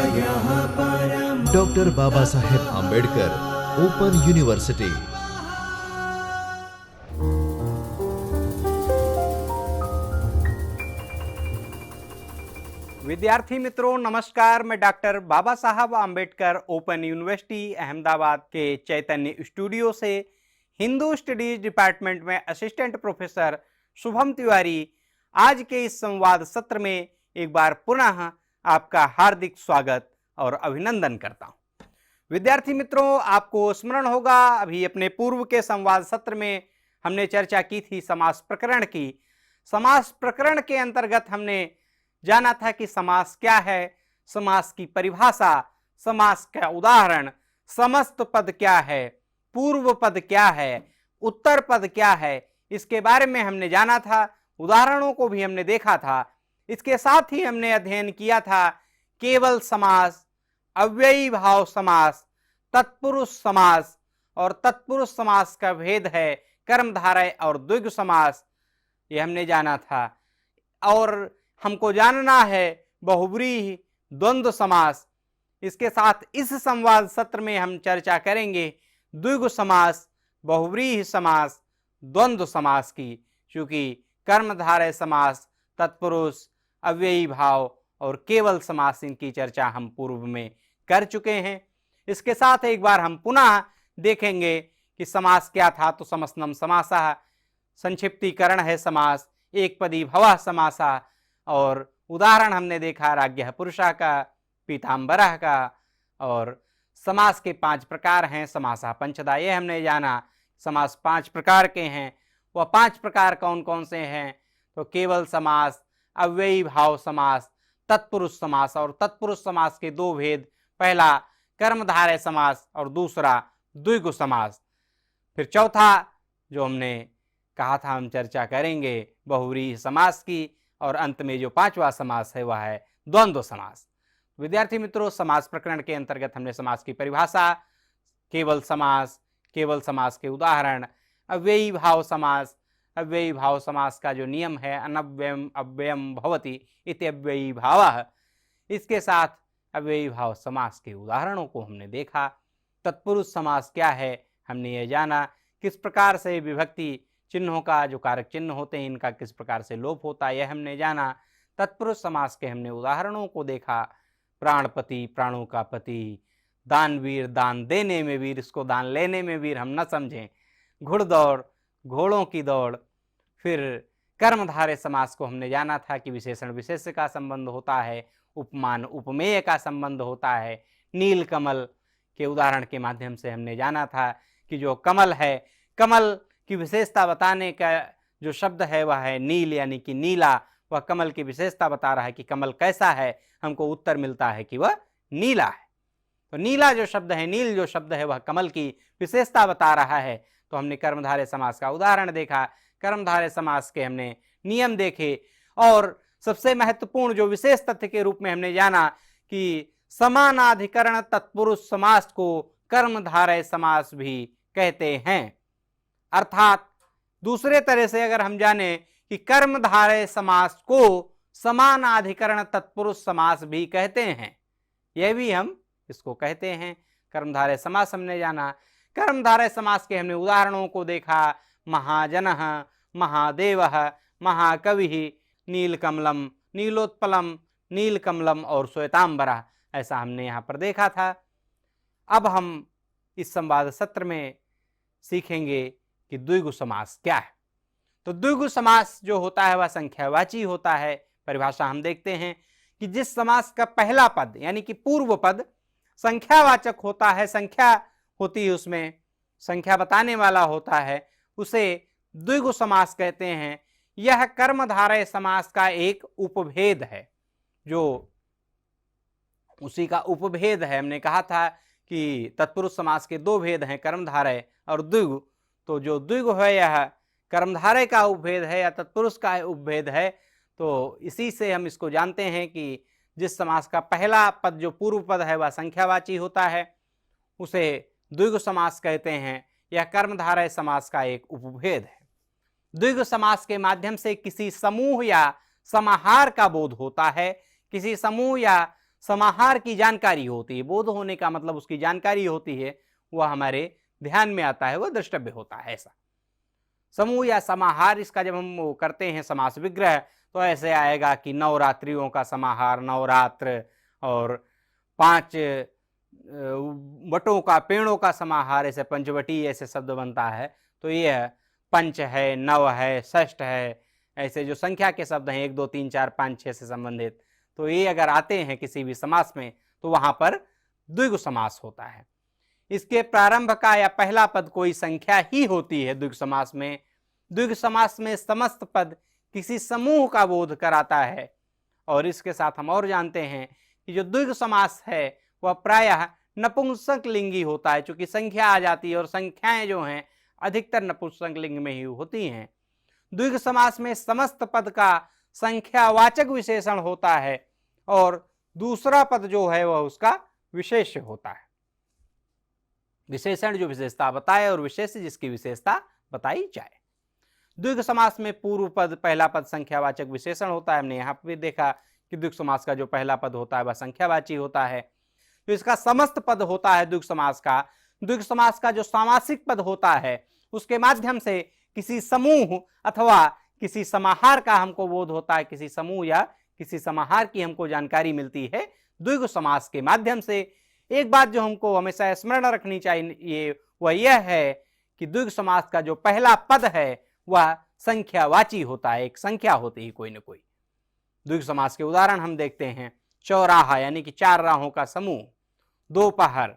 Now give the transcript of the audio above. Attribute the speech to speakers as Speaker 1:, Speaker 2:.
Speaker 1: Doctor Baba Saheb Ambedkar open university.
Speaker 2: विद्यार्थी मित्रों नमस्कार। मैं डॉक्टर बाबा साहब आंबेडकर ओपन यूनिवर्सिटी अहमदाबाद के चैतन्य स्टूडियो से हिंदू स्टडीज डिपार्टमेंट में असिस्टेंट प्रोफेसर शुभम तिवारी आज के इस संवाद सत्र में एक बार पुनः आपका हार्दिक स्वागत और अभिनंदन करता हूं। विद्यार्थी मित्रों, आपको स्मरण होगा अभी अपने पूर्व के संवाद सत्र में हमने चर्चा की थी समास प्रकरण की। समास प्रकरण के अंतर्गत हमने जाना था कि समास क्या है, समास की परिभाषा, समास का उदाहरण, समस्त पद क्या है, पूर्व पद क्या है, उत्तर पद क्या है, इसके बारे में हमने जाना था। उदाहरणों को भी हमने देखा था। इसके साथ ही हमने अध्ययन किया था केवल समास, अव्ययी भाव समास, तत्पुरुष समास और तत्पुरुष समास का भेद है कर्मधारय और द्विगु समास, ये हमने जाना था। और हमको जानना है बहुब्रीहि द्वंद्व समास। इसके साथ इस संवाद सत्र में हम चर्चा करेंगे द्विगु समास, बहुब्रीहि समास, द्वंद्व समास की, क्योंकि कर्मधारय समास, तत्पुरुष, अव्ययी भाव और केवल समास, इनकी चर्चा हम पूर्व में कर चुके हैं। इसके साथ एक बार हम पुनः देखेंगे कि समास क्या था। तो समस्तम समासः, संक्षिप्तीकरण है समास, एक पदी भवः समासः, और उदाहरण हमने देखा राज्ञः पुरुषः का, पीताम्बरः का, और समास के 5 प्रकार हैं, समासः पंचधा, ये हमने जाना। समास 5 प्रकार के हैं। वह 5 प्रकार कौन कौन से हैं? तो केवल समास, अव्ययी भाव समास, तत्पुरुष समास, और तत्पुरुष समास के 2 भेद, पहला कर्मधारय समास और दूसरा द्विगु समास। फिर चौथा जो हमने कहा था हम चर्चा करेंगे बहुव्रीहि समास की, और अंत में जो 5वां समास है वह है द्वंद्व समास। विद्यार्थी मित्रों, समास प्रकरण के अंतर्गत हमने समास की परिभाषा, केवल समास के उदाहरण, अव्ययी भाव समास, अव्ययी भाव समास का जो नियम है अनव्ययम अव्ययम भवति इति अव्ययी भावः, इसके साथ अव्ययी भाव समास के उदाहरणों को हमने देखा। तत्पुरुष समास क्या है हमने ये जाना, किस प्रकार से विभक्ति चिन्हों का जो कारक चिन्ह होते हैं इनका किस प्रकार से लोप होता है यह हमने जाना। तत्पुरुष समास के हमने उदाहरणों को देखा, प्राणपति, प्राणों का पति, दानवीर, दान देने में वीर, इसको दान लेने में वीर हम न समझें, घुड़दौड़, घोड़ों की दौड़। फिर कर्मधारय समास को हमने जाना था कि विशेषण विशेष्य का संबंध होता है, उपमान उपमेय का संबंध होता है। नील कमल के उदाहरण के माध्यम से हमने जाना था कि जो कमल है, कमल की विशेषता बताने का जो शब्द है वह है नील, यानी कि नीला। वह कमल की विशेषता बता रहा है कि कमल कैसा है, हमको उत्तर मिलता है कि वह नीला है। तो नीला जो शब्द है, नील जो शब्द है, वह कमल की विशेषता बता रहा है। तो हमने कर्मधारय समास का उदाहरण देखा, कर्मधारय समास के हमने नियम देखे, और सबसे महत्वपूर्ण जो विशेष तथ्य के रूप में हमने जाना कि समानाधिकरण तत्पुरुष समास को कर्मधारय समास भी कहते हैं। अर्थात दूसरे तरह से अगर हम जाने कि कर्मधारय समास को समानाधिकरण तत्पुरुष समास भी कहते हैं, यह भी हम इसको कहते हैं। कर्मधारय समास हमने जाना। कर्मधारय समास के हमने उदाहरणों को देखा, महाजनः, महादेवः, महाकविः, नीलकमलम, नीलोत्पलम, नीलकमलम और श्वेतांबरः, ऐसा हमने यहाँ पर देखा था। अब हम इस संवाद सत्र में सीखेंगे कि द्विगु समास क्या है। तो द्विगु समास जो होता है वह संख्यावाची होता है। परिभाषा हम देखते हैं कि जिस समास का पहला पद यानी कि पूर्व पद संख्यावाचक होता है, संख्या होती है, उसमें संख्या बताने वाला होता है, उसे द्विगु समास कहते हैं। यह कर्मधारय समास का एक उपभेद है, जो उसी का उपभेद है। हमने कहा था कि तत्पुरुष समास के 2 भेद हैं, कर्मधारय और द्विगु। तो जो द्विगु है यह कर्मधारय का उपभेद है या तत्पुरुष का उपभेद है। तो इसी से हम इसको जानते हैं कि जिस समास का पहला पद जो पूर्व पद है वह संख्यावाची होता है, उसे द्विगु समास कहते हैं। यह कर्मधारय समास का एक उपभेद है। द्विगु समास के माध्यम से किसी समूह या समाहार का बोध होता है, किसी समूह या समाहार की जानकारी होती है, बोध होने का मतलब उसकी जानकारी होती है, वह हमारे ध्यान में आता है, वह द्रष्टव्य होता है। ऐसा समूह या समाहार, इसका जब हम वो करते हैं समास विग्रह, तो ऐसे आएगा कि नवरात्रियों का समाहार, नवरात्र, और 5 वटों का, पेड़ों का समाहार, ऐसे पंचवटी ऐसे शब्द बनता है। तो ये पंच है, नव है, षष्ठ है, ऐसे जो संख्या के शब्द हैं 1 2 3 4 5 6 से संबंधित, तो ये अगर आते हैं किसी भी समास में तो वहां पर द्विगु समास होता है। इसके प्रारंभ का या पहला पद कोई संख्या ही होती है द्विगु समास में। द्विगु समास में समस्त पद किसी समूह का बोध कराता है। और इसके साथ हम और जानते हैं कि जो द्विगु समास है वह प्रायः नपुंसक लिंगी होता है, चूंकि संख्या आ जाती है और संख्याएं जो हैं अधिकतर नपुंसक लिंग में ही होती हैं। द्विगु समास में समस्त पद का संख्यावाचक विशेषण होता है और दूसरा पद जो है वह उसका विशेष्य होता है। विशेषण जो विशेषता बताए और विशेष्य जिसकी विशेषता बताई जाए। द्विगु समास में पूर्व पद, पहला पद संख्यावाचक विशेषण होता है। हमने यहाँ पे देखा कि द्विगु समास का जो पहला पद होता है वह संख्यावाची होता है। तो इसका समस्त पद होता है द्विगु समास का। द्विगु समास का जो सामासिक पद होता है उसके माध्यम से किसी समूह अथवा किसी समाहार का हमको बोध होता है, किसी समूह या किसी समाहार की हमको जानकारी मिलती है द्विगु समास के माध्यम से। एक बात जो हमको हमेशा स्मरण रखनी चाहिए वह यह है कि द्विगु समास का जो पहला पद है वह संख्यावाची होता है, एक संख्या होती है कोई न कोई। द्विगु समास के उदाहरण हम देखते हैं। चौराहा यानी कि 4 राहों का समूह, दोपहर,